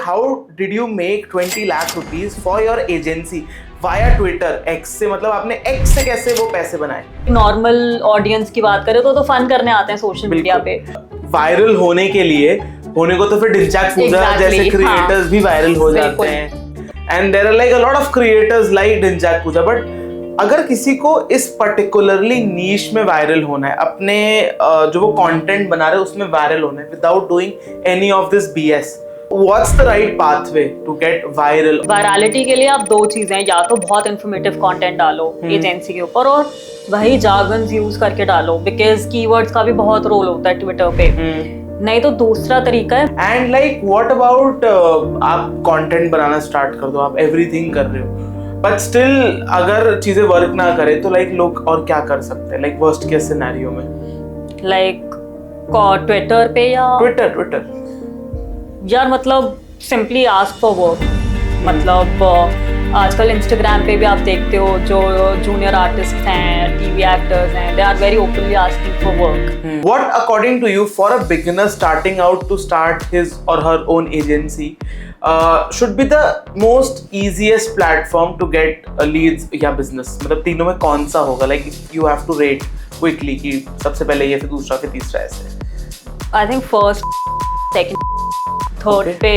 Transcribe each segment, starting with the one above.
How did you make 20 lakh rupees for your agency via Twitter x से? मतलब आपने x से कैसे वो पैसे बनाए? नॉर्मल ऑडियंस की बात करें तो फन करने आते हैं सोशल मीडिया पे। वायरल होने के लिए होने को तो फिर डिंचैक पूजा जैसे क्रिएटर्स भी वायरल हो जाते हैं and there are like a lot of creators like Dhinchak Pooja. But अगर किसी को इस पर्टिकुलरली नीश में वायरल होना है, अपने जो वो कंटेंट बना रहे हैं उसमें वायरल होना है without doing any of this BS, what's the right pathway to get viral? Virality के लिए आप दो चीजें, या तो बहुत इंफॉर्मेटिव कंटेंट डालो एजेंसी के ऊपर, और वही जार्गन्स यूज करके डालो, बिकॉज कीवर्ड्स का भी बहुत रोल होता है ट्विटर पे। नहीं तो दूसरा तरीका है। एंड लाइक व्हाट अबाउट आप कंटेंट बनाना स्टार्ट कर दो, आप एवरीथिंग कर रहे हो बट स्टिल अगर चीजें वर्क ना करे तो लाइक लोग और क्या कर सकते हैं, लाइक वर्स्ट केस सिनेरियो में? लाइक ट्विटर पे या ट्विटर यार, मतलब सिंपली आस्क फॉर वर्क। मतलब आजकल इंस्टाग्राम पे भी आप देखते हो जो जूनियर आर्टिस्ट हैं, टीवी एक्टर्स हैं, they are very openly asking for work. What according to you for a beginner starting out to start his or her own agency should be the most easiest platform to get leads या business? मतलब तीनों में कौन सा होगा? Like you have to rate quickly कि सबसे पहले ये, फिर दूसरा, फिर तीसरा, ऐसे। I think first, second, third पे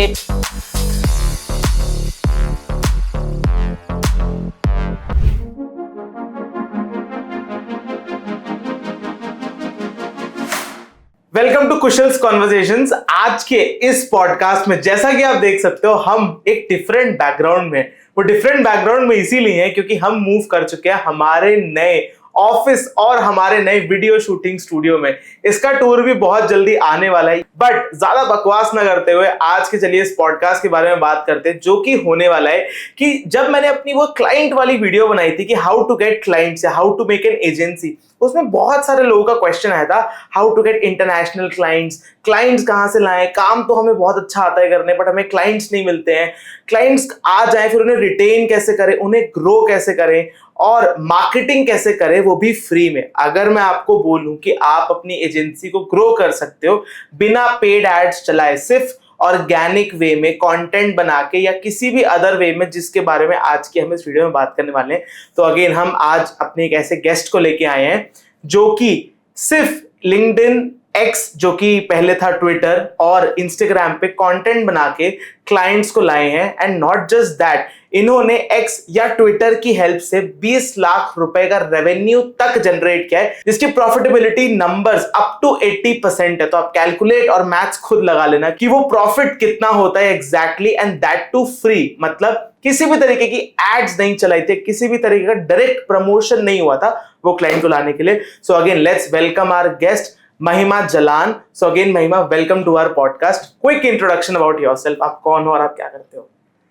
वेलकम टू कुशल्स कॉन्वर्सेशंस। आज के इस पॉडकास्ट में जैसा कि आप देख सकते हो हम एक डिफरेंट बैकग्राउंड में, वो डिफरेंट बैकग्राउंड में इसीलिए है क्योंकि हम मूव कर चुके हैं हमारे नए ऑफिस और हमारे नए वीडियो शूटिंग स्टूडियो में। इसका टूर भी बहुत जल्दी आने वाला है। बट ज्यादा बकवास ना करते हुए आज के चलिए इस पॉडकास्ट के बारे में बात करते हैं, जो कि होने वाला है कि जब मैंने अपनी वो क्लाइंट वाली वीडियो बनाई थी कि हाउ टू गेट क्लाइंट्स या how to make an agency, उसमें बहुत सारे लोगों का क्वेश्चन आया था how to get international clients कहाँ से लाएं? काम तो हमें बहुत अच्छा आता है करने बट हमें क्लाइंट्स नहीं मिलते हैं। क्लाइंट्स आ जाए फिर उन्हें रिटेन कैसे करें, उन्हें ग्रो कैसे करें और मार्केटिंग कैसे करें, वो भी फ्री में। अगर मैं आपको बोलूं कि आप अपनी एजेंसी को ग्रो कर सकते हो बिना पेड एड्स चलाए, सिर्फ ऑर्गेनिक वे में कंटेंट बना के या किसी भी अदर वे में, जिसके बारे में आज की हम इस वीडियो में बात करने वाले हैं। तो अगेन हम आज अपने एक ऐसे गेस्ट को लेके आए हैं जो कि सिर्फ लिंक्डइन, एक्स जो कि पहले था ट्विटर, और इंस्टाग्राम पे कंटेंट बना के क्लाइंट्स को लाए हैं। एंड नॉट जस्ट दैट, इन्होंने एक्स या ट्विटर की हेल्प से 20 लाख रुपए का रेवेन्यू तक जनरेट किया है, जिसकी प्रॉफिटेबिलिटी नंबर्स अप टू 80% है। तो आप कैलकुलेट और मैथ्स खुद लगा लेना कि वो प्रॉफिट कितना होता है exactly, and that too free. मतलब किसी भी तरीके की एड्स नहीं चलाई थी, किसी भी तरीके का डायरेक्ट प्रमोशन नहीं हुआ था वो क्लाइंट को लाने के लिए। So again let's welcome our guest Mahima Jalan. So again Mahima, welcome to our podcast. Quick introduction about yourself, आप कौन हो और आप क्या करते हो?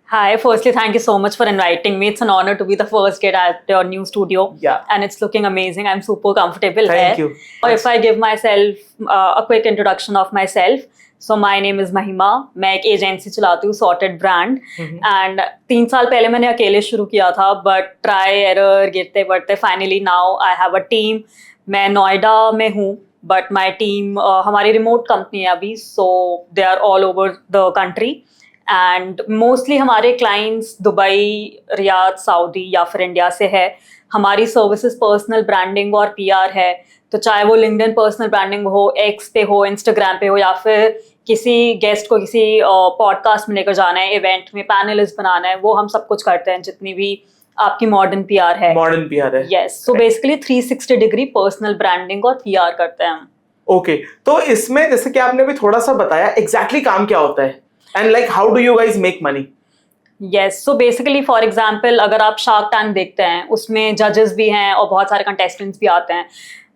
Hi, firstly, thank you so much for inviting me. It's an honor to be the first guest at your new studio. Yeah. And it's looking amazing. I'm super comfortable Thank here. you. If I give myself a quick introduction of myself. So my name is Mahima. मैं एक agency चलाती हूँ, Sorted Brand. And 3 साल पहले मैंने अकेले शुरू किया था, but try error गिरते बढ़ते finally now I have a team. मैं नोएडा में हूँ, but my team हमारी रिमोट कंपनी है अभी, so they are all over the country. And mostly हमारे क्लाइंट्स दुबई, रियाद, सऊदी या फिर इंडिया से है। हमारी सर्विसेज पर्सनल ब्रांडिंग और पीआर है, तो चाहे वो लिंक्डइन पर्सनल ब्रांडिंग हो, एक्स पे हो, इंस्टाग्राम पे हो, या फिर किसी गेस्ट को किसी पॉडकास्ट में लेकर जाना है, इवेंट में पैनलिस्ट बनाना है, वो हम सब कुछ करते हैं, जितनी भी आपकी मॉडर्न पीआर है। मॉडर्न पीआर है, yes. So basically 360 degree personal branding और पीआर करते हैं हम। ओके, तो इसमें जैसे कि आपने भी थोड़ा सा बताया एग्जैक्टली काम क्या होता है and like how do you guys make money? Yes, so basically for example अगर आप शार्क टैंक देखते हैं, उसमें जजेस भी हैं और बहुत सारे कंटेस्टेंट्स भी आते हैं।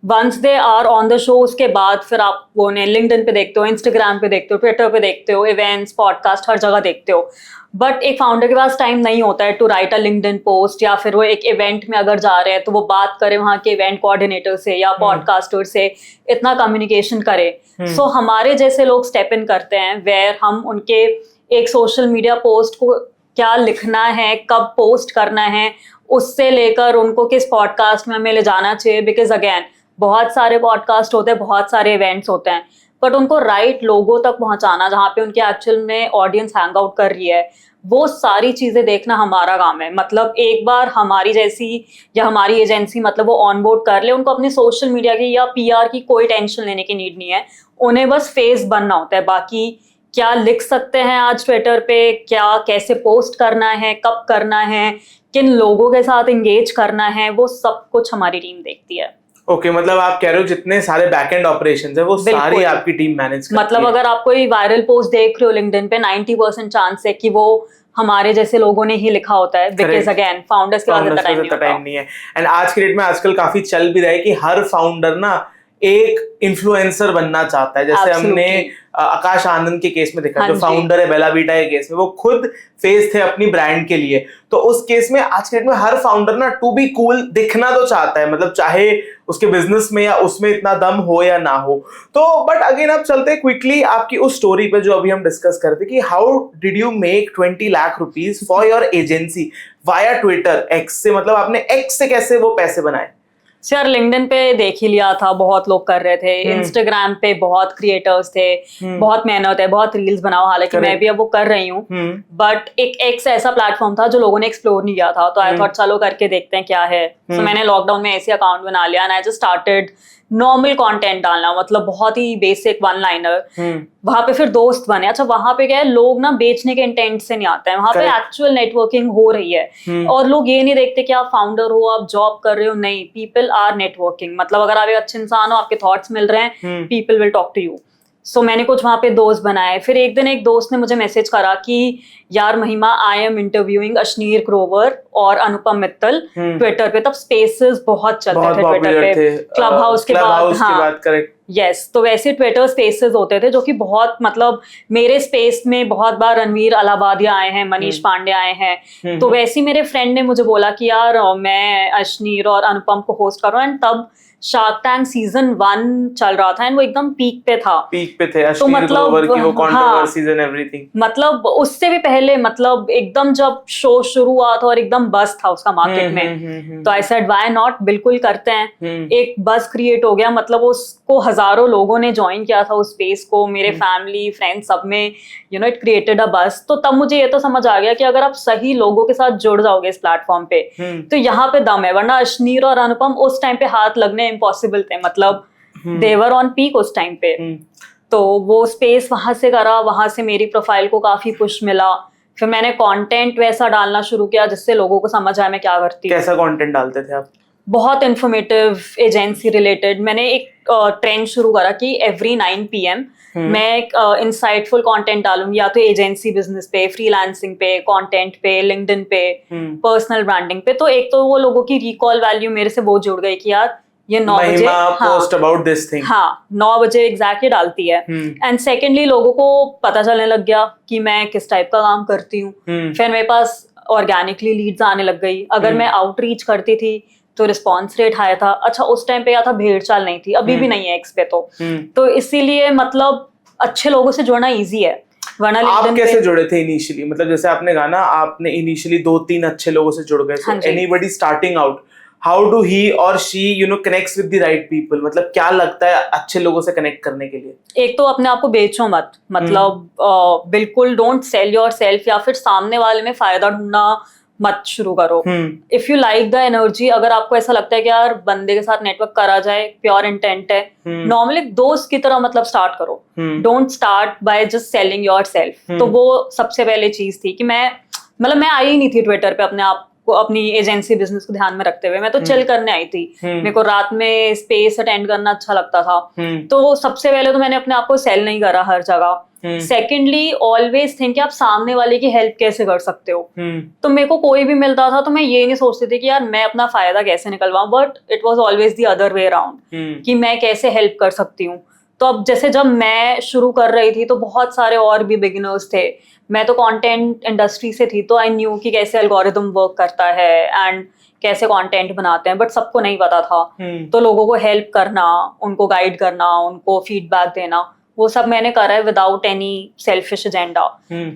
Once they are on the show, उसके बाद फिर आप वो उन्हें लिंक्डइन पे देखते हो, इंस्टाग्राम पे देखते हो, ट्विटर पे देखते हो, इवेंट्स, पॉडकास्ट, हर जगह देखते हो। बट एक फाउंडर के पास टाइम नहीं होता है to write a LinkedIn post, या फिर वो एक इवेंट में अगर जा रहे हैं तो वो बात करे वहाँ के इवेंट कोऑर्डिनेटर से या पॉडकास्टर से, इतना कम्युनिकेशन करे। सो हमारे जैसे लोग स्टेप इन करते हैं, वेयर हम उनके एक सोशल मीडिया पोस्ट को क्या लिखना है, कब पोस्ट करना है, उससे लेकर उनको किस पॉडकास्ट में हमें ले जाना चाहिए। बिकॉज अगेन बहुत सारे पॉडकास्ट होते हैं, बहुत सारे इवेंट्स होते हैं, बट उनको राइट लोगों तक पहुंचाना जहाँ पे उनके एक्चुअल में ऑडियंस हैंग आउट कर रही है, वो सारी चीजें देखना हमारा काम है। मतलब एक बार हमारी जैसी या हमारी एजेंसी मतलब वो ऑनबोर्ड कर ले, उनको अपनी सोशल मीडिया की या पीआर की कोई टेंशन लेने की नीड नहीं है, उन्हें बस फेस बनना होता है। बाकी क्या लिख सकते हैं आज ट्विटर पे, क्या कैसे पोस्ट करना है, कब करना है, किन लोगों के साथ एंगेज करना है, वो सब कुछ हमारी टीम देखती है। ओके, मतलब आप कह रहे हो जितने सारे बैकएंड ऑपरेशंस है वो सारी आपकी टीम मैनेज करती है। मतलब अगर आप कोई वायरल पोस्ट देख रहे हो लिंक्डइन पे, 90% चांस है कि वो हमारे जैसे लोगों ने ही लिखा होता है, बिकॉज अगेन फाउंडर्स के पास इतना टाइम नहीं है। एंड आज के डेट में आजकल काफी चल भी रहा है कि हर फाउंडर ना एक इन्फ्लुएंसर बनना चाहता है। जैसे हमने आकाश आनंद के केस में देखा, जो फाउंडर है बेला वीटा के केस में, वो खुद फेस थे अपनी ब्रांड के लिए। तो उस केस में आज के डेट में हर फाउंडर ना टू बी कूल दिखना तो चाहता है, मतलब चाहे उसके बिजनेस में या उसमें इतना दम हो या ना हो। तो बट अगेन अब चलते क्विकली आपकी उस स्टोरी पे जो अभी हम डिस्कस करते कि how did you make 20 lakh rupees for your agency via Twitter x से, मतलब आपने एक्स से कैसे वो पैसे बनाए? सर लिंक्डइन पे देख ही लिया था, बहुत लोग कर रहे थे, इंस्टाग्राम पे बहुत क्रिएटर्स थे, बहुत मेहनत है, बहुत रील्स बनाओ, हालांकि मैं भी अब वो कर रही हूँ, बट एक एक्स ऐसा प्लेटफॉर्म था जो लोगों ने एक्सप्लोर नहीं किया था, तो आई थॉट चलो करके देखते हैं क्या है। तो मैंने लॉकडाउन में ऐसे अकाउंट बना लिया and I just started normal content डालना, मतलब बहुत ही बेसिक वन लाइनर। वहां पे फिर दोस्त बने। अच्छा वहां पे क्या है, लोग ना बेचने के इंटेंट से नहीं आते हैं, वहां पे एक्चुअल नेटवर्किंग हो रही है और लोग ये नहीं देखते कि आप फाउंडर हो, आप जॉब कर रहे हो, नहीं, पीपल आर नेटवर्किंग। मतलब अगर आप एक अच्छे इंसान हो, आपके थॉट्स मिल रहे हैं, people will talk to you. So मैंने कुछ वहां पे दोस्त बनाए। फिर एक दिन एक दोस्त ने मुझे मैसेज करा कि यार महिमा, I am interviewing Ashneer Grover और अनुपम मित्तल ट्विटर पे। तब स्पेसेस बहुत चलते थे ट्विटर पे, क्लब हाउस के बाद। हाँ करेक्ट, यस, तो वैसे ट्विटर स्पेसेस होते थे जो कि बहुत, मतलब मेरे स्पेस में बहुत बार रणवीर अलाहाबादिया आए हैं, मनीष पांडे आए हैं। तो वैसे मेरे फ्रेंड ने मुझे बोला कि यार मैं अश्नीर और अनुपम को होस्ट करूं, एंड तब शार्क टैंक सीजन 1 चल रहा था एंड वो एकदम पीक पे था। तो मतलब की वो कंट्रोवर्सीज एंड एवरीथिंग, मतलब उससे भी पहले, मतलब एकदम जब शो शुरू हुआ था और एकदम बस था उसका मार्केट में, तो आई सेड व्हाई नॉट, बिल्कुल करते हैं। एक बस क्रिएट हो गया, मतलब उसको हजारों लोगों ने ज्वाइन किया था उस स्पेस को, मेरे फैमिली फ्रेंड्स सब में, you know, it created a बस। तो तब मुझे ये तो समझ आ गया कि अगर आप सही लोगों के साथ जुड़ जाओगे इस प्लेटफॉर्म पे तो यहाँ पे दम है, वरना अश्नीर और अनुपम उस टाइम पे हाथ लगने इम्पॉसिबल थे, मतलब देवर ऑन पीक उस टाइम पे। तो वो स्पेस वहां से करा, वहां से मेरी प्रोफाइल को काफी पुश मिला। फिर मैंने कंटेंट वैसा डालना शुरू किया जिससे लोगों को समझ आए मैं क्या करती हूँ। कैसा कंटेंट डालते थे आप? बहुत इन्फॉर्मेटिव, एजेंसी रिलेटेड। मैंने एक ट्रेंड शुरू करा कि एवरी 9 PM मैं एक इंसाइटफुल कंटेंट डालूंगी, या तो एजेंसी बिजनेस पे, फ्रीलांसिंग पे, कंटेंट पे, लिंक्डइन पे, पर्सनल ब्रांडिंग पे। तो एक तो वो लोगों की रिकॉल वैल्यू मेरे से वो जुड़ गई कि यार ये 9 बजे पोस्ट अबाउट दिस थिंग, हाँ 9 बजे एग्जैक्टली डालती है। एंड सेकेंडली लोगों को पता चलने लग गया कि मैं किस टाइप का काम करती हूँ। फिर मेरे पास ऑर्गेनिकली लीड्स आने लग गई। अगर मैं आउटरीच करती थी तो रिस्पॉन्स रेट हाई था। अच्छा उस टाइम पे क्या था, भेड़ चाल नहीं थी, अभी भी नहीं है एक्स पे। तो इसीलिए मतलब अच्छे लोगों से जुड़ना इजी है। वरना आप कैसे जुड़े थे इनिशियली? मतलब जैसे आपने कहा ना, आपने इनिशियली 2-3 अच्छे लोगों से जुड़ गए। So anybody starting out, how do he or she you know connects with the right people? मतलब क्या लगता है अच्छे लोगों से कनेक्ट करने के लिए? एक तो अपने आप को बेचो मत, मतलब बिल्कुल डोंट सेल योर सेल्फ, या फिर सामने वाले में फायदा ढूंढना मत शुरू करो। If you like the energy, अगर आपको ऐसा लगता है कि यार बंदे के साथ नेटवर्क करा जाए, प्योर इंटेंट है, नॉर्मली दोस्त की तरह मतलब स्टार्ट करो। Don't start by just selling your self. तो वो सबसे पहले चीज थी कि मैं आई ही नहीं थी ट्विटर पे अपने आप को, अपनी एजेंसी बिजनेस को ध्यान में रखते हुए। मैं तो चिल करने आई थी, मेरे को रात में स्पेस अटेंड करना अच्छा लगता था। तो सबसे पहले तो मैंने अपने आप को सेल नहीं करा हर जगह। सेकेंडली ऑलवेज थिंक कि आप सामने वाले की हेल्प कैसे कर सकते हो। तो मेरे को कोई भी मिलता था तो मैं ये नहीं सोचती थी कि यार मैं अपना फायदा कैसे निकलवाऊं, but it was always the other way around कि मैं कैसे हेल्प कर सकती हूँ। तो अब जैसे जब मैं शुरू कर रही थी तो बहुत सारे और भी बिगिनर्स थे। मैं तो कंटेंट इंडस्ट्री से थी, तो आई न्यू कि कैसे एल्गोरिदम वर्क करता है एंड कैसे कंटेंट बनाते हैं, बट सबको नहीं पता था। तो लोगों को हेल्प करना, उनको गाइड करना, उनको फीडबैक देना, वो सब मैंने करा है विदाउट एनी सेल्फिश एजेंडा।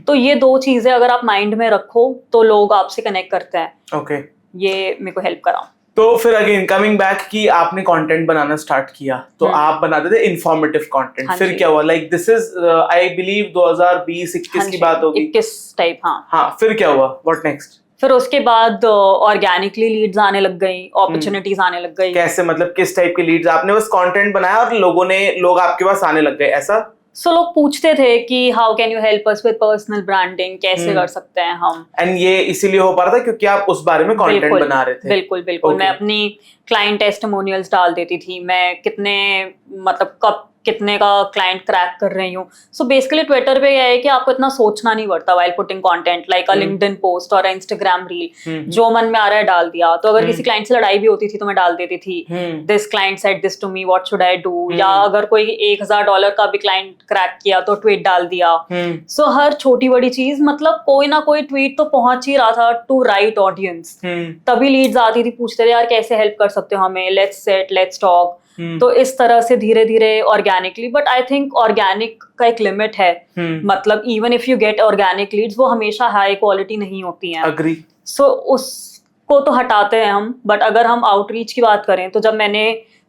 तो ये 2 चीजें अगर आप माइंड में रखो तो लोग आपसे कनेक्ट करते हैं। ओके, ये मेरे को हेल्प करा। तो फिर अगेन कमिंग बैक कि आपने कंटेंट बनाना स्टार्ट किया, तो आप बनाते थे इंफॉर्मेटिव कंटेंट, फिर क्या हुआ? Like this is I believe 2020-21 की बात होगी, 21 टाइप। हाँ, फिर क्या हुआ? What next? फिर उसके बाद ऑर्गेनिकली लीड्स आने लग गई, अपॉर्चुनिटीज आने लग गई। कैसे, मतलब किस टाइप की लीड्स? आपने बस कंटेंट बनाया और लोग आपके पास आने लग गए, ऐसा? सो लोग पूछते थे कि how can you help us with personal branding, कैसे कर सकते हैं हम। एंड ये इसीलिए हो पा रहा था क्योंकि आप उस बारे में कंटेंट बना रहे थे? बिल्कुल बिल्कुल। मैं अपनी क्लाइंट टेस्टिमोनियल्स डाल देती थी, मैं कितने मतलब कब कितने का क्लाइंट क्रैक कर रही हूँ। सो बेसिकली ट्विटर पे यह है कि आपको इतना सोचना नहीं पड़ता व्हाइल पुटिंग कंटेंट, लाइक अ लिंक्डइन पोस्ट और इंस्टाग्राम रील, जो मन में आ रहा है डाल दिया। तो अगर किसी क्लाइंट से लड़ाई भी होती थी तो मैं डाल देती थी, this client said this to me, what should I do. या अगर कोई $1000 का भी क्लाइंट क्रैक किया तो ट्वीट डाल दिया। सो हर छोटी बड़ी चीज, मतलब कोई ना कोई ट्वीट तो पहुंच ही रहा था टू राइट ऑडियंस। तभी लीड्स आती थी, पूछते थे यार कैसे हेल्प कर सकते हो हमें, लेट्स सेट, लेट्स टॉक। तो इस तरह से धीरे धीरे organically, but I think organic का एक लिमिट है। मतलब even if you get organic leads, वो हमेशा हाई क्वालिटी नहीं होती हैं। अग्री। सो उसको तो हटाते हैं हम, बट अगर हम आउटरीच की बात करें तो जब मैंने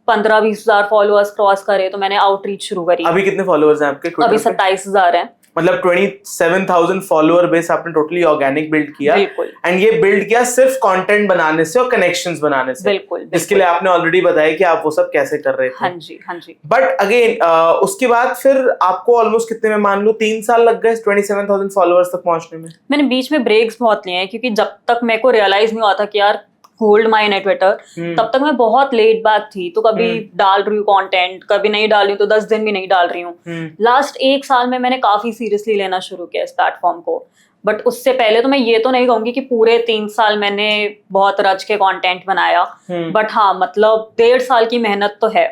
15-20 हजार फॉलोअर्स क्रॉस करे तो मैंने आउटरीच शुरू करी। अभी कितने फॉलोअर्स हैं आपके? अभी 27,000 हैं। मतलब 27,000 फॉलोअर बेस आपने टोटली ऑर्गेनिक बिल्ड किया। बिल्कुल। एंड ये बिल्ड किया सिर्फ कंटेंट बनाने से और कनेक्शंस बनाने से। बिल्कुल। जिसके लिए आपने ऑलरेडी बताया कि आप वो सब कैसे कर रहे थे। हाँ जी, हाँ जी। बट अगेन उसके बाद फिर आपको ऑलमोस्ट कितने में, मान लो 3 साल लग गए 27,000 फॉलोअर्स तक पहुंचने में? मैंने बीच में ब्रेक्स बहुत लिए हैं, क्योंकि जब तक मेरे को रियलाइज नहीं हुआ था कि यार गोल्ड माइन है ट्विटर, तब तक मैं बहुत लेट बैक थी। तो कभी डाल रही हूँ कंटेंट, कभी नहीं डाल रही हूँ, तो 10 दिन भी नहीं डाल रही हूँ। लास्ट 1 साल में मैंने काफी सीरियसली लेना शुरू किया इस प्लेटफॉर्म को। बट उससे पहले तो मैं ये तो नहीं कहूंगी कि पूरे 3 साल मैंने बहुत रच के कंटेंट बनाया, बट हाँ मतलब 1.5 साल की मेहनत तो है।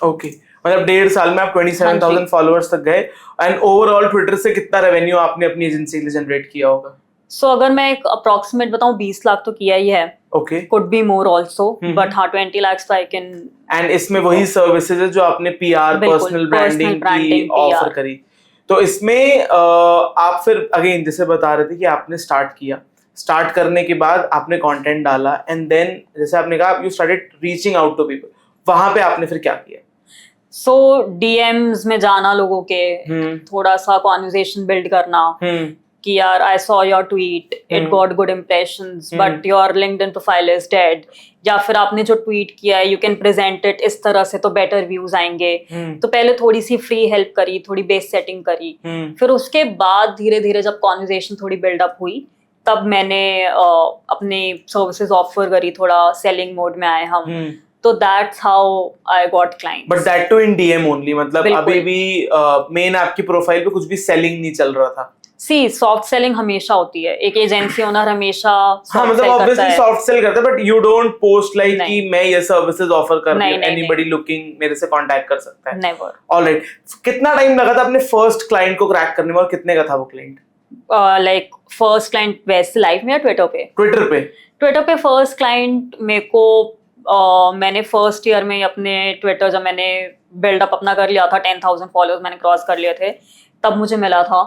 ओके, मतलब 1.5 साल में आप 27,000 फॉलोअर्स तक गए। एंड ओवरऑल ट्विटर से कितना रेवेन्यू आपने अपनी एजेंसी के लिए जनरेट किया होगा? सो अगर मैं एक अप्रोक्सीमेट बताऊं, 20 लाख तो किया ही है। Okay, could be more also, but हाँ 20 lakhs तो आई कैन। एंड इसमें वही सर्विसेज है जो आपने पीआर, पर्सनल ब्रांडिंग की ऑफर करी। तो इसमें आप फिर अगेन जैसे बता रहे थे कि आपने स्टार्ट किया, स्टार्ट करने के बाद आपने कंटेंट डाला, एंड देन जैसे आपने कहा you started reaching out to people. वहां पे आपने फिर क्या किया? सो डीएम्स में जाना लोगों के, थोड़ा सा कॉन्वर्सेशन बिल्ड करना कि यार I saw your tweet, it got good impressions, but your LinkedIn profile is dead. या फिर आपने जो ट्वीट किया है यू कैन प्रेजेंट इट इस तरह से तो बेटर व्यूज आएंगे। तो पहले थोड़ी सी फ्री हेल्प करी, थोड़ी बेस सेटिंग करी। फिर उसके बाद धीरे धीरे जब कॉन्वर्सेशन थोड़ी बिल्डअप हुई, तब मैंने अपनी सर्विसेज ऑफर करी, थोड़ा सेलिंग मोड में आए हम। तो that's how I got clients. But that too in DM only, मतलब अभी भी मेन आपकी प्रोफाइल पे कुछ भी सेलिंग नहीं चल रहा था? सी सॉफ्ट सेलिंग हमेशा होती है, एक एजेंसी ओनर हमेशा हाँ, मतलब ऑब्वियसली सॉफ्ट सेल करता है, but you don't post like कि मैं ये सर्विसेज ऑफर कर रही हूं, एनीबॉडी लुकिंग मेरे से कांटेक्ट कर सकता है। नेवर। ऑलराइट, कितना टाइम लगा था अपने फर्स्ट क्लाइंट को क्रैक करने में, और कितने का था वो क्लाइंट? लाइक फर्स्ट क्लाइंट वैसे लाइव में या ट्विटर पे? ट्विटर पे फर्स्ट क्लाइंट मेरे को मैंने फर्स्ट ईयर में अपने ट्विटर जब मैंने बिल्डअप अपना कर लिया था, 10,000 फॉलोअर्स मैंने क्रॉस कर लिए थे, तब मुझे मिला था।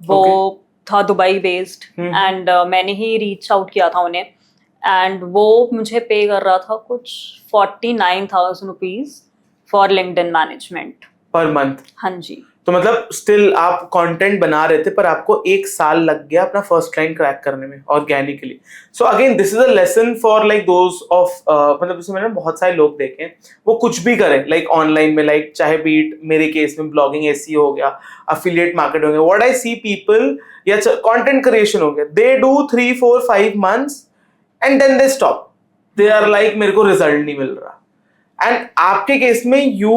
वो था दुबई बेस्ड, एंड मैंने ही रीच आउट किया था उन्हें, एंड वो मुझे पे कर रहा था कुछ 49,000 rupees for LinkedIn management per month. हाँ जी। तो मतलब स्टिल आप कंटेंट बना रहे थे, पर आपको 1 साल लग गया अपना फर्स्ट क्लाइंट क्रैक करने में organically. So again this is a lesson for like those of, मतलब जैसे मैंने बहुत सारे लोग देखे, वो कुछ भी करें लाइक ऑनलाइन में, लाइक चाहे बीट मेरे केस में ब्लॉगिंग एसईओ हो गया, अफिलिएट मार्केट हो गया, व्हाट आई सी पीपल, या कंटेंट क्रिएशन हो गया, they do 3, 4, 5 months and then they stop. They are like मेरे को रिजल्ट नहीं मिल रहा। एंड आपके केस में you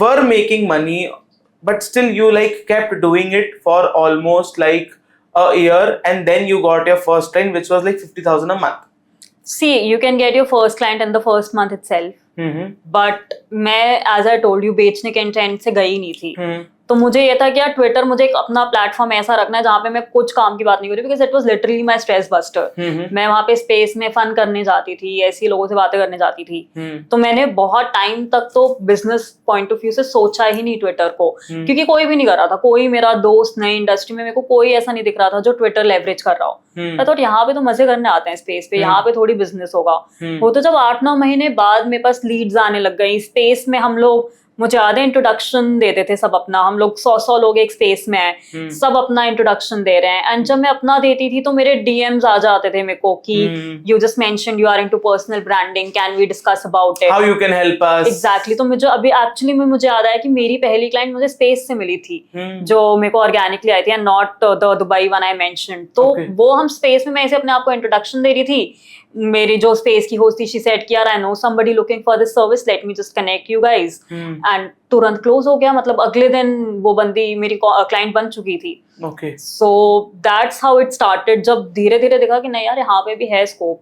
were making money, but still you like kept doing it for almost like a year, and then you got your first client which was like 50,000 a month. See, you can get your first client in the first month itself, but मैं as I told you बेचने के intent से गई नहीं थी। तो मुझे ये था कि यार ट्विटर मुझे एक अपना प्लेटफॉर्म ऐसा रखना है जहाँ पे मैं कुछ काम की बात नहीं कर रही, because it was literally my stress buster. मैं वहाँ पे स्पेस में फन करने जाती थी, ऐसी लोगों से बातें करने जाती थी। तो मैंने बहुत टाइम तक तो बिजनेस पॉइंट ऑफ व्यू से सोचा ही नहीं ट्विटर को, क्योंकि कोई भी नहीं कर रहा था, कोई मेरा दोस्त नहीं इंडस्ट्री में, मेरे को कोई ऐसा नहीं दिख रहा था जो ट्विटर लेवरेज कर रहा हो। मैं थॉट यहाँ पे तो मजे करने आते हैं स्पेस पे, यहाँ पे थोड़ी बिजनेस होगा। वो तो जब 8-9 महीने बाद मेरे पास लीड्स आने लग गई स्पेस में, हम लोग, मुझे याद है इंट्रोडक्शन देते थे सब अपना, हम लोग 100 लोग एक स्पेस में हैं, सब अपना इंट्रोडक्शन दे रहे हैं। एंड जब मैं अपना देती थी तो मेरे डीएम्स आ जाते थे मेरे को कि you just mentioned you are into personal branding, can we discuss about it, how you can help us. Exactly. तो मुझे अभी एक्चुअली में मुझे याद आया कि मेरी पहली क्लाइंट मुझे स्पेस से मिली थी, जो मेरे को ऑर्गेनिकली आई थी, and not the Dubai one I mentioned. तो वो हम स्पेस में, मैं ऐसे अपने आप को इंट्रोडक्शन दे रही थी, मेरी जो स्पेस की होस्ट थी, शी सेड कि यार I know somebody looking for this service, let me just connect you guys, and तुरंत क्लोज हो गया। मतलब अगले दिन वो बंदी मेरी क्लाइंट बन चुकी थी। Okay, so that's how it started, जब धीरे धीरे देखा कि नहीं यार यहाँ पे भी है scope.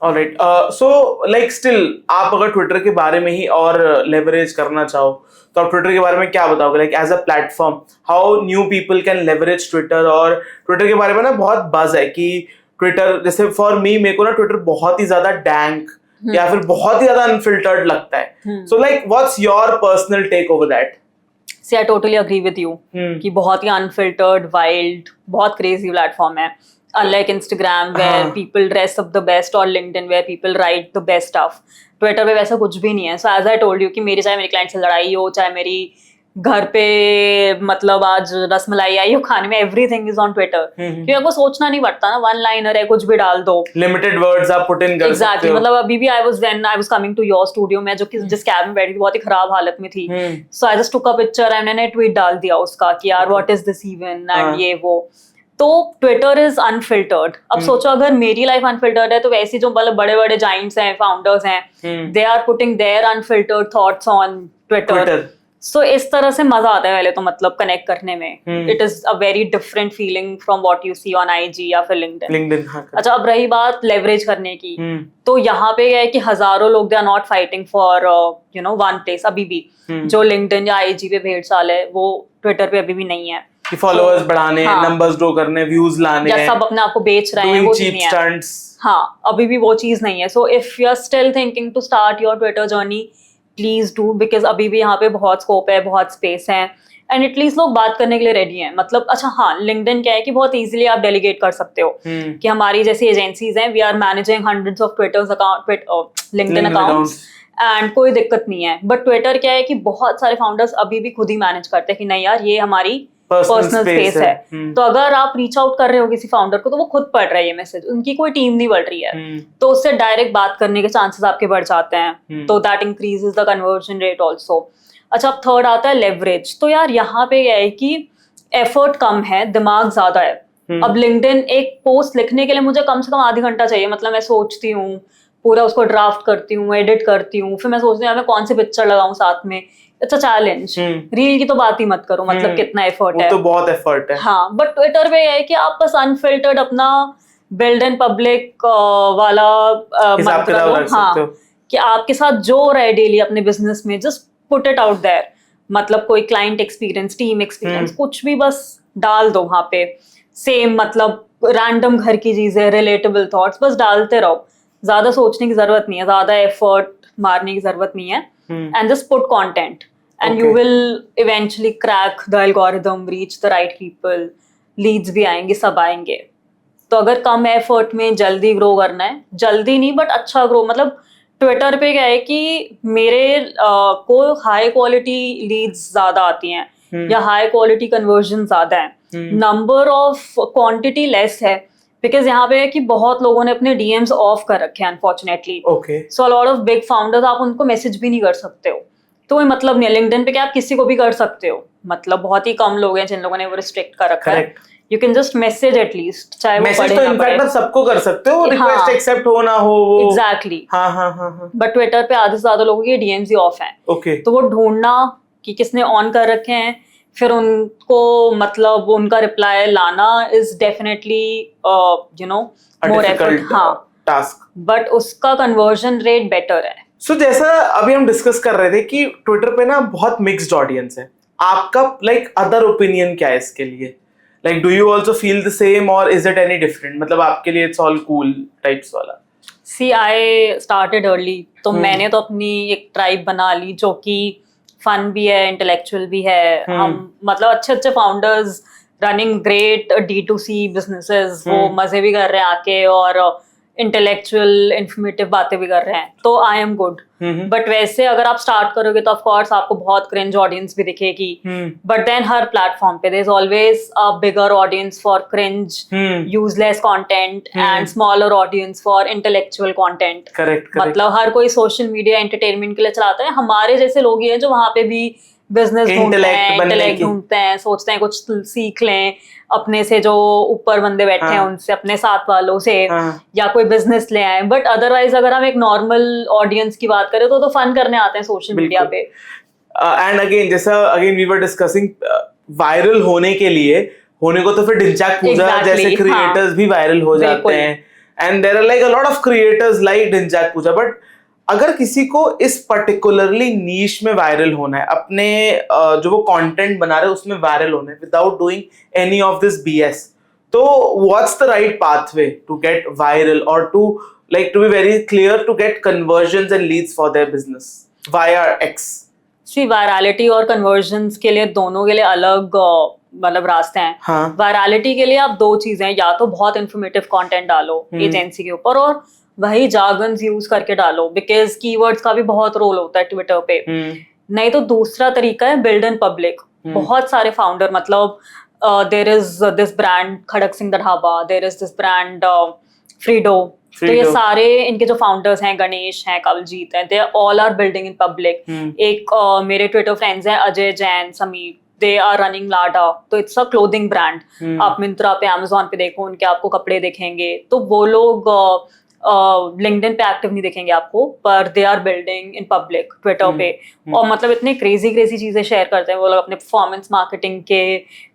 Alright, so like still आप अगर ट्विटर के बारे में ही और लेवरेज करना चाहो तो आप ट्विटर के बारे में क्या बताओगे, like as a platform how new people can leverage Twitter. और ट्विटर के बारे में ना बहुत बज है कि ट्विटर, जैसे फॉर मी, मेरे को ना ट्विटर बहुत ही ज्यादा डैंक या फिर बहुत ही ज्यादा अनफिल्टर्ड लगता है। So like what's your personal take over that? See, I totally agree with you कि बहुत ही अनफिल्टर्ड, वाइल्ड, बहुत क्रेजी प्लेटफॉर्म है। Unlike Instagram where people dress up the best, और LinkedIn where people write the best stuff, Twitter पे वैसा कुछ भी नहीं है। So as I told you कि मेरी, चाहे मेरी क्लाइंट से लड़ाई हो, चाहे मेरी घर पे मतलब आज रसमलाई आई हो खाने में, एवरीथिंग इज ऑन ट्विटर, क्योंकि आपको सोचना नहीं पड़ता ना, वन लाइनर है, कुछ भी डाल दो, लिमिटेड वर्ड्स आप पुट इन कर सकते हो। मतलब अभी भी I was coming to your studio में, जो कि जिस कैब में बैठी थी बहुत ही खराब हालत में थी, so I just took a picture and मैंने ट्वीट डाल दिया उसका कि यार what is this even, and ये वो। तो ट्विटर इज अनफिल्टर्ड। अब सोचो अगर मेरी लाइफ अनफिल्टर्ड है, तो वैसे जो मतलब बड़े बड़े जाइंट्स हैं, फाउंडर्स हैं, they are putting their unfiltered thoughts on Twitter. So इस तरह से मजा आता है पहले तो, मतलब कनेक्ट करने में। It is a very different feeling from what you see on IG या फिर लिंक्डइन। अच्छा, अब रही बात लेवरेज करने की, तो यहाँ पे है कि हजारों लोग, they are not fighting for you know one place अभी भी। जो लिंक्डइन या आईजी पे भेड़ चाल है, वो ट्विटर पे अभी भी नहीं है। कि फॉलोअर्स बढ़ाने, नंबर्स ग्रो करने, व्यूज लाने, या सब अपने आप को बेच रहे हैं, वो चीज नहीं है। हाँ, अभी भी वो चीज नहीं है। So if you are still thinking to start your Twitter journey, please do, because अभी भी यहाँ पे बहुत स्कोप है, बहुत स्पेस है, एंड एटलीस्ट लोग बात करने के लिए रेडी हैं। मतलब अच्छा हाँ, लिंक्डइन क्या है कि बहुत इजीली आप डेलीगेट कर सकते हो कि हमारी जैसी एजेंसीज हैं, we are managing hundreds of Twitters account, LinkedIn accounts, and कोई दिक्कत नहीं है। बट ट्विटर क्या है कि बहुत सारे फाउंडर्स अभी भी खुद ही मैनेज करते हैं कि नहीं यार, ये हमारी पर्सनल स्पेस है। तो अगर आप रीच आउट कर रहे हो किसी फाउंडर को, तो वो खुद पढ़ रहा है ये मैसेज, उनकी कोई टीम नहीं बढ़ रही है, तो उससे डायरेक्ट बात करने के चांसेस आपके बढ़ जाते हैं। तो that increases the conversion rate also. अच्छा, अब थर्ड आता है लेवरेज। तो यार यहाँ पे क्या है कि एफर्ट कम है, दिमाग ज्यादा है। अब लिंक्डइन एक पोस्ट लिखने के लिए मुझे कम से कम आधी घंटा चाहिए। मतलब मैं सोचती हूँ, पूरा उसको ड्राफ्ट करती हूँ, एडिट करती हूँ, फिर मैं सोचती हूँ मैं कौन सी पिक्चर लगाऊं साथ में। It's a challenge. रील की तो बात ही मत करो, मतलब कितना एफर्ट है, तो बहुत एफर्ट है। हाँ, बट ट्विटर पे है कि आप बस अनफिल्टर्ड अपना बिल्ड एंड पब्लिक वाला मत करो। हाँ, कि आपके साथ जो हो रहा है डेली अपने बिजनेस में, just put it out there. मतलब कोई क्लाइंट एक्सपीरियंस, टीम एक्सपीरियंस, कुछ भी बस डाल दो वहां पे। सेम मतलब रैंडम घर की चीजें, रिलेटेबल थॉट्स, बस डालते रहो। ज्यादा सोचने की जरूरत नहीं है, ज्यादा एफर्ट मारने की जरूरत नहीं है। And just put content, and you will eventually crack the algorithm, reach the right people, leads भी आएंगे, सब आएंगे। तो अगर कम एफर्ट में जल्दी ग्रो करना है, जल्दी नहीं बट अच्छा ग्रो, मतलब ट्विटर पे क्या है कि मेरे को हाई क्वालिटी लीड्स ज्यादा आती हैं या हाई क्वालिटी कन्वर्जन ज्यादा है, नंबर ऑफ क्वांटिटी लेस है, बिकॉज यहाँ पे है कि बहुत लोगों ने अपने डीएम्स ऑफ कर रखे हैं unfortunately. So lot of big founders, आप उनको मैसेज भी नहीं कर सकते हो, तो कोई मतलब नहीं है। लिंक्डइन पे क्या आप किसी को भी कर सकते हो, मतलब बहुत ही कम लोग हैं जिन लोगों ने वो रिस्ट्रिक्ट कर रखा है। You can just message at least, चाहे वो पढ़े ना पढ़े। आप सबको कर सकते हो, रिक्वेस्ट एक्सेप्ट हो ना हो वो। एग्जैक्टली। हाँ। बट ट्विटर पे आधे से ज्यादा लोगों के डीएम्स ही ऑफ हैं। तो वो ढूंढना कि किसने ऑन कर रखे हैं, फिर उनको मतलब उनका रिप्लाई लाना is definitely you know more effort. हाँ, टास्क, बट उसका कन्वर्जन रेट बेटर है। सो जैसा अभी हम डिस्कस कर रहे थे कि ट्विटर पे ना बहुत मिक्स्ड ऑडियंस है, आपका लाइक अदर ओपिनियन क्या है इसके लिए? Like do you also feel the same और इज इट एनी डिफरेंट? मतलब आपके लिए इट्स ऑल कूल टाइप्स वाला? सी आई स्टार्टेड अर्ली, तो मैंने तो अपनी एक ट्राइब बना ली जो कि फन भी है, इंटेलेक्चुअल भी है। हम मतलब अच्छे अच्छे founders running great D2C businesses, वो मजे भी कर रहे हैं आके और इंटेलेक्चुअल इन्फॉर्मेटिव बातें भी कर रहे हैं, तो आई एम गुड। बट वैसे अगर आप स्टार्ट करोगे तो ऑफ कोर्स आपको बहुत क्रिंज ऑडियंस भी दिखेगी, बट देन हर प्लेटफॉर्म पे there is always a bigger audience for cringe useless content and smaller audience for intellectual content. Correct. मतलब हर कोई सोशल मीडिया एंटरटेनमेंट के लिए चलाता है, हमारे जैसे लोग ही हैं जो वहां पे भी बिजनेस ढूंढते हैं, इंटेलेक्ट ढूंढते हैं, सोचते हैं कुछ सीख लें अपने से जो ऊपर बंदे बैठे हैं उनसे, अपने साथ वालों से, या कोई बिजनेस ले आए। बट अदरवाइज अगर हम एक नॉर्मल ऑडियंस की बात करें तो फन करने आते हैं सोशल मीडिया पे। एंड अगेन जैसा वी वर डिस्कसिंग, वायरल होने के लिए होने को तो फिर ढिंचाक पूजा जैसे क्रिएटर्स भी वायरल हो जाते हैं, and there are like a lot of creators like Dhinchak Pooja. But अगर किसी को इस पर्टिकुलरली नीश में वायरल होना है, अपने जो वो कंटेंट बना रहे हैं उसमें वायरल होना है without doing any of this BS, तो what's the right pathway to get viral और to be very clear to get conversions and leads for their business via X? See virality और conversions के लिए दोनों के लिए अलग मतलब रास्ते हैं। वायरलिटी के लिए आप दो चीजें, या तो बहुत इंफॉर्मेटिव कंटेंट डालो एजेंसी के ऊपर और वही जार्गन्स यूज करके डालो, बिकॉज कीवर्ड्स का भी बहुत रोल होता है ट्विटर पे। नहीं तो दूसरा तरीका है बिल्ड इन पब्लिक। बहुत सारे फाउंडर, मतलब there is this brand Khadak Singh Dhaba, there is this brand Freedo, तो ये सारे इनके जो फाउंडर्स हैं, गणेश हैं, कवलजीत हैं, they all are building in public. एक मेरे ट्विटर फ्रेंड्स हैं Ajay Jain, Sameer, they are running Lada, तो इट्स अ क्लोथिंग ब्रांड। आप मिंत्रा पे, अमेजोन पे देखो, उनके आपको कपड़े दिखेंगे, तो वो लोग लिंक्डइन पे एक्टिव नहीं दिखेंगे आपको, पर they are building in public Twitter पे। और मतलब इतने क्रेजी चीजें शेयर करते हैं वो लोग, अपने परफॉर्मेंस मार्केटिंग के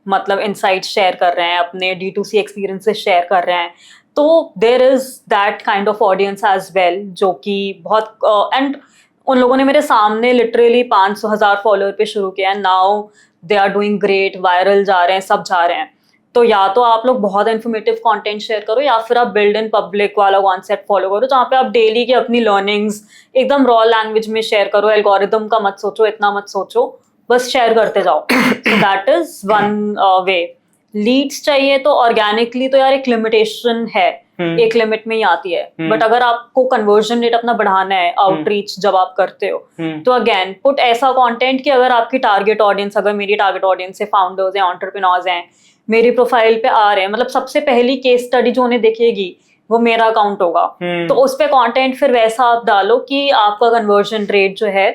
मतलब इनसाइट्स शेयर कर रहे हैं, अपने D2C एक्सपीरियंसेस शेयर कर रहे हैं। तो there is that kind of audience as well, जो कि बहुत एंड उन लोगों ने मेरे सामने लिटरली 500,000 फॉलोअर पे शुरू किया है, now they are doing great, viral जा रहे हैं, सब जा रहे हैं। तो या तो आप लोग बहुत इन्फॉर्मेटिव कंटेंट शेयर करो, या फिर आप बिल्ड इन पब्लिक वाला कॉन्सेप्ट फॉलो करो, जहाँ पे आप डेली की अपनी लर्निंग्स एकदम रॉ लैंग्वेज में शेयर करो। एल्गोरिदम का मत सोचो, इतना मत सोचो, बस शेयर करते जाओ। So that is one way. Leads चाहिए तो ऑर्गेनिकली तो यार एक लिमिटेशन है, एक लिमिट में ही आती है। बट अगर आपको कन्वर्जन रेट अपना बढ़ाना है, आउटरीच जब आप करते हो, तो अगेन पुट ऐसा कंटेंट कि अगर आपकी टारगेट ऑडियंस, अगर मेरी टारगेट ऑडियंस है फाउंडर्स हैं, एंटरप्रेन्योर्स हैं, मेरी प्रोफाइल पे आ रहे हैं, मतलब सबसे पहली केस स्टडी जो उन्हें दिखेगी वो मेरा अकाउंट होगा। तो उस पे कंटेंट फिर वैसा आप डालो कि आपका कन्वर्जन रेट जो है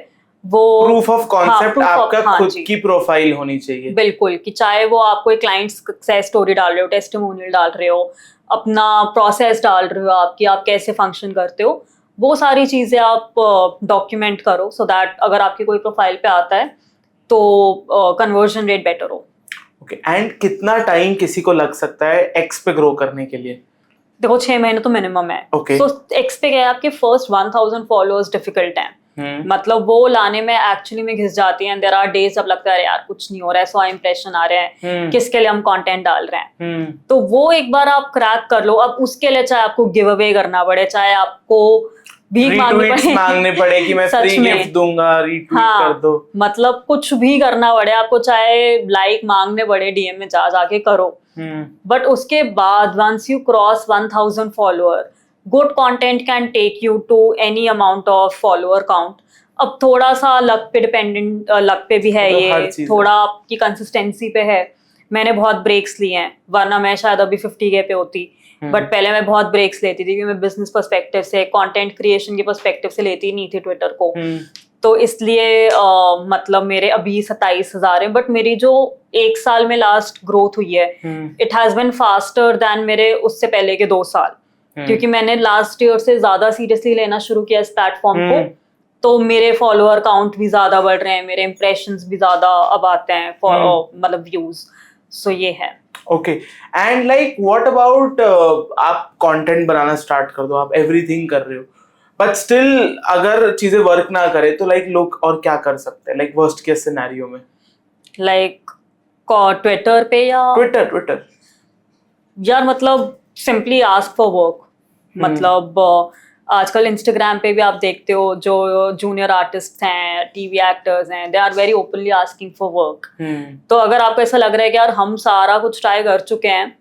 वो प्रूफ ऑफ कॉन्सेप्ट आपका खुद की प्रोफाइल होनी चाहिए। बिल्कुल, कि चाहे वो आप कोई क्लाइंट सक्सेस स्टोरी डाल रहे हो, टेस्टिमोनियल डाल रहे हो, अपना प्रोसेस डाल रहे हो, आपकी आप कैसे फंक्शन करते हो, वो सारी चीजें आप डॉक्यूमेंट करो, सो दैट अगर आपकी कोई प्रोफाइल पे आता है तो कन्वर्जन रेट बेटर हो। ओके, एंड कितना टाइम किसी को लग सकता है X पे ग्रो करने के लिए? देखो 6 महीने तो मिनिमम है। Okay. So, X पे क्या है, आपके फर्स्ट 1000 फॉलोअर्स डिफिकल्ट हैं। मतलब वो लाने में एक्चुअली में घिस जाती हैं। देयर आर डेज जब लगता है यार कुछ नहीं हो रहा है, 100 इंप्रेशन आ रहे हैं, किसके लिए हम कंटेंट डाल रहे हैं। तो वो एक बार आप क्रैक कर लो। अब उसके लिए चाहे आपको गिव अवे करना पड़े, चाहे आपको भीख मांगने पड़े कि मैं फ्री गिफ्ट दूंगा, रीट्वीट कर दो, मतलब कुछ भी करना पड़े आपको, चाहे लाइक मांगने पड़े, DM में जाके करो। बट उसके बाद once you cross 1000 follower, good content can take you to any amount of follower count. अब थोड़ा सा लक पे डिपेंडेंट, लक पे भी है ये, थोड़ा आपकी कंसिस्टेंसी पे है। मैंने बहुत ब्रेक्स लिए हैं, वरना मैं शायद अभी 50K पे होती, बट पहले मैं बहुत ब्रेक्स लेती थी, क्योंकि मैं बिजनेस पर्सपेक्टिव से, कंटेंट क्रिएशन के पर्सपेक्टिव से लेती नहीं थी ट्विटर को। तो इसलिए मतलब मेरे अभी 27,000 है, बट मेरी जो 1 साल में लास्ट ग्रोथ हुई है, it has been faster than मेरे उससे पहले के 2 साल, क्योंकि मैंने लास्ट ईयर से ज्यादा सीरियसली लेना शुरू किया इस प्लेटफॉर्म को। तो मेरे फॉलोअर काउंट भी ज्यादा बढ़ रहे हैं, मेरे इंप्रेशंस भी ज्यादा अब आते हैं, मतलब व्यूज। सो ये है। Okay, and like what about आप कंटेंट बनाना स्टार्ट कर दो, आप एवरीथिंग कर रहे हो, बट स्टिल अगर चीजें वर्क ना करे तो लाइक लोग और क्या कर सकते हैं, लाइक वर्स्ट केस सिनेरियो में? लाइक ट्विटर पे या ट्विटर यार मतलब सिंपली आस्क फॉर वर्क। मतलब आजकल इंस्टाग्राम पे भी आप देखते हो जो जूनियर आर्टिस्ट हैं, टीवी एक्टर्स हैं, they are very openly asking for work. तो अगर आपको ऐसा लग रहा है कि यार हम सारा कुछ ट्राई कर चुके हैं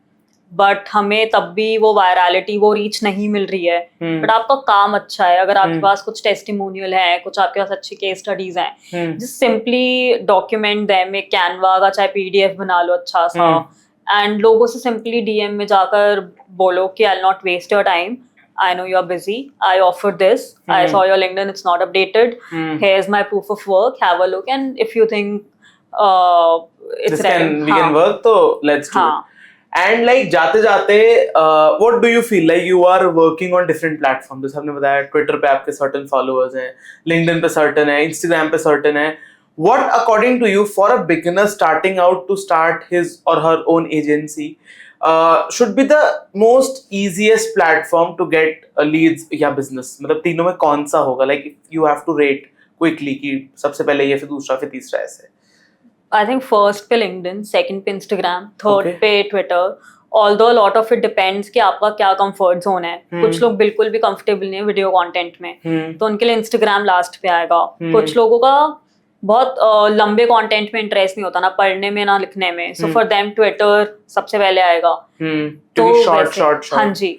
बट हमें तब भी वो वायरलिटी, वो रीच नहीं मिल रही है, बट आपका काम अच्छा है, अगर आपके पास कुछ टेस्टिमोनियल है, कुछ आपके पास अच्छी केस स्टडीज हैं, जस्ट सिंपली डॉक्यूमेंट देम, एक कैनवा का चाहे पीडीएफ बना लो अच्छा सा, एंड लोगों से सिंपली डीएम में जाकर बोलो कि I will not waste your time, I know you're busy, I offered this, I saw your LinkedIn, it's not updated, here's my proof of work, have a look, and if you think it's we can work, so let's do it. And like जाते जाते what do you feel like you are working on different platforms? जैसे आपने बताया Twitter पे आपके certain followers हैं, LinkedIn पे certain है, Instagram पे certain है. What according to you for a beginner starting out to start his or her own agency should be the most easiest platform to get leads या business? मतलब तीनों में कौन सा होगा? Like if you have to rate quickly कि सबसे पहले ये, फिर दूसरा, फिर तीसरा, ऐसे. I think first पे LinkedIn, second पे Instagram, third पे Twitter. Although a lot of it depends कि आपका क्या comfort zone है. कुछ लोग बिल्कुल भी comfortable नहीं है वीडियो कंटेंट में, तो उनके लिए Instagram लास्ट पे आएगा. कुछ लोगों का बहुत लंबे कंटेंट में इंटरेस्ट नहीं होता, ना पढ़ने में ना लिखने में, सो फॉर देम ट्विटर सबसे पहले आएगा. तो शॉर्ट. हाँ जी,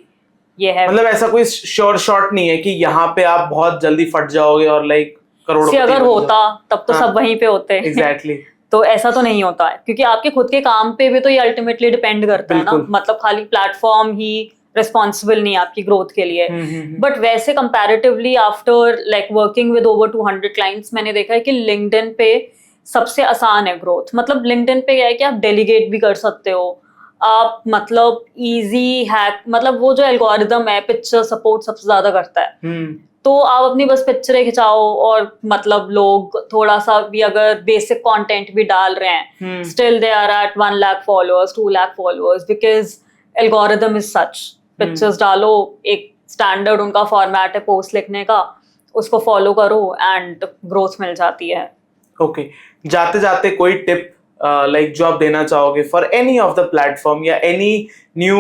ये है. मतलब ऐसा कोई शॉर्ट नहीं है कि यहाँ पे आप बहुत जल्दी फट जाओगे और लाइक करोड़ों. अगर होता तब तो सब वहीं पे होते. एग्जैक्टली. तो ऐसा तो नहीं होता है, क्योंकि आपके खुद के काम पे भी तो ये अल्टीमेटली डिपेंड करता है ना. मतलब खाली प्लेटफॉर्म ही रिस्पॉन्सिबल नहीं है आपकी ग्रोथ के लिए. बट वैसे comparatively after like working with over 200 clients, मैंने देखा है कि लिंक्डइन पे सबसे आसान है ग्रोथ. मतलब लिंक्डइन पे क्या है कि आप डेलीगेट भी कर सकते हो आप, मतलब इजी हैक, मतलब वो जो एल्गोरिदम है पिक्चर सपोर्ट सबसे ज्यादा करता है. तो आप अपनी बस पिक्चरें खिंचाओ और मतलब लोग थोड़ा सा भी अगर बेसिक कंटेंट भी डाल रहे हैं, still they are at 1 lakh followers, 2 lakh followers, because algorithm is such. Pictures डालो, एक स्टैंडर्ड उनका फॉर्मेट है पोस्ट लिखने का, उसको फॉलो करो एंड ग्रोथ मिल जाती है. ओके. जाते जाते कोई टिप लाइक जो आप देना चाहोगे for any of the platform या एनी न्यू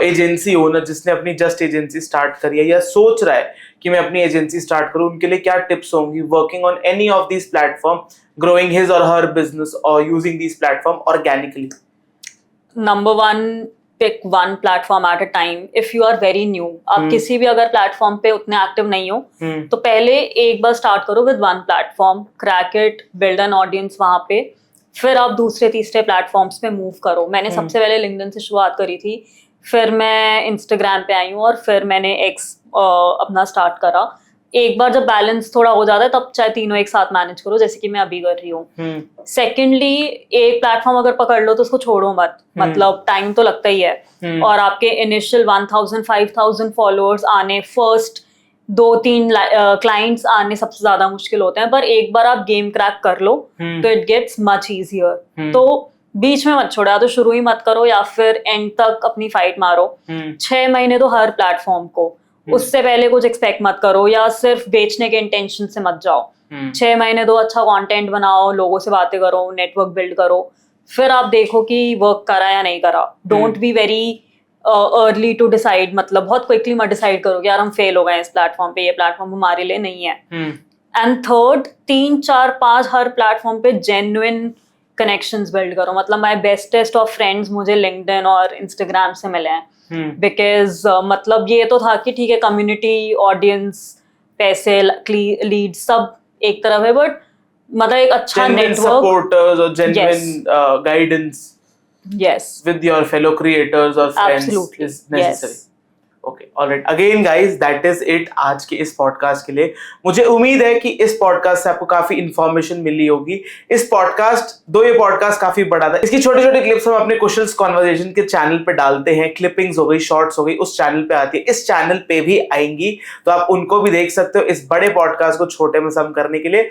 एजेंसी ओनर जिसने अपनी जस्ट एजेंसी स्टार्ट करी है या सोच रहा है कि मैं अपनी एजेंसी स्टार्ट करूं, उनके लिए क्या टिप्स होंगी working on any of this platform, growing his or her business और using this platform organically? Number 1, pick one platform at a time. If you are very new, आप किसी भी अगर प्लेटफॉर्म पे उतने एक्टिव नहीं हो, तो पहले एक बार स्टार्ट करो with one platform, crack it, build an audience वहां पे, फिर आप दूसरे तीसरे प्लेटफॉर्म्स पे मूव करो. मैंने सबसे पहले लिंक्डइन से शुरुआत करी थी, फिर मैं इंस्टाग्राम पे आई हूँ और फिर मैंने एक्स अपना स्टार्ट करा. एक बार जब बैलेंस थोड़ा हो जाता है तब चाहे तीनों एक साथ मैनेज करो, जैसे कि मैं अभी कर रही हूँ. सेकेंडली, एक प्लेटफॉर्म अगर पकड़ लो तो उसको छोड़ो मत. मतलब टाइम तो लगता ही है, और आपके इनिशियल 1000 5000 फॉलोअर्स आने, फर्स्ट 2-3 क्लाइंट्स आने सबसे ज्यादा मुश्किल होते हैं, पर एक बार आप गेम क्रैक कर लो तो इट गेट्स मच इजियर. तो बीच में मत छोड़ो, या तो शुरू ही मत करो या फिर एंड तक अपनी फाइट मारो. 6 महीने तो हर प्लेटफॉर्म को, उससे पहले कुछ एक्सपेक्ट मत करो या सिर्फ बेचने के इंटेंशन से मत जाओ. 6 महीने तो अच्छा कंटेंट बनाओ, लोगों से बातें करो, नेटवर्क बिल्ड करो, फिर आप देखो कि वर्क करा या नहीं करा. Don't be very early to decide. मतलब बहुत क्विकली मत डिसाइड करो कि यार हम फेल हो गए इस प्लेटफॉर्म पे, ये प्लेटफॉर्म हमारे लिए नहीं है. एंड थर्ड, 3 4 5 हर प्लेटफॉर्म पे जेन्युइन कनेक्शंस बिल्ड करो. मतलब माय बेस्टेस्ट ऑफ फ्रेंड्स मुझे लिंक्डइन और इंस्टाग्राम से मिले हैं. बिकॉज मतलब ये तो था कि ठीक है कम्युनिटी, ऑडियंस, पैसे, लीड सब एक तरफ है, बट मतलब एक अच्छा नेटवर्क, सपोर्टर्स और genuine guidance with your fellow creators or friends Absolutely. is necessary. Yes. Okay, alright. Again guys, that is it आज के इस पॉडकास्ट के लिए. मुझे उम्मीद है कि इस पॉडकास्ट से आपको काफी इंफॉर्मेशन मिली होगी. इस पॉडकास्ट ये पॉडकास्ट काफी बड़ा था. इसकी छोटे छोटे क्लिप्स हम अपने कुशल्स कॉन्वर्सेशन के चैनल पे डालते हैं. क्लिपिंग्स हो गई, शॉर्ट्स हो गई, उस चैनल पे आती है. इस चैनल पे भी आएंगी, तो आप उनको भी देख सकते हो. इस बड़े पॉडकास्ट को छोटे में सम करने के लिए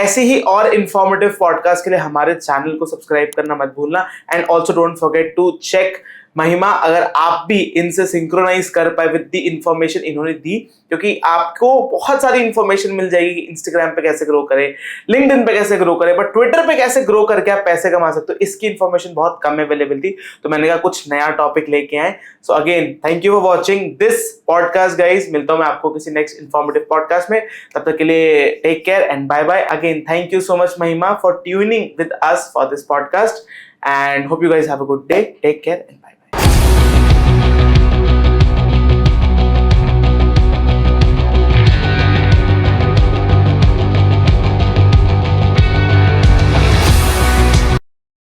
ऐसे ही और इंफॉर्मेटिव पॉडकास्ट के लिए हमारे चैनल को सब्सक्राइब करना मत भूलना. And also don't forget to check Mahima, अगर आप भी इनसे सिंक्रोनाइज कर पाए विद द इंफॉर्मेशन इन्होंने दी, क्योंकि आपको बहुत सारी इंफॉर्मेशन मिल जाएगी कि इंस्टाग्राम पे कैसे ग्रो करें, लिंक्डइन पे कैसे ग्रो करें, बट ट्विटर पे कैसे ग्रो करके आप पैसे कमा सकते हो, इसकी इंफॉर्मेशन बहुत कम अवेलेबल थी, तो मैंने कहा कुछ नया टॉपिक लेके आए। So again thank you for watching this podcast guys, मिलता हूं मैं आपको किसी नेक्स्ट इंफॉर्मेटिव पॉडकास्ट में, तब तक के लिए take care and bye bye. Again thank you so much Mahima for tuning with us for this podcast, and hope you guys have a good day. Take care and bye.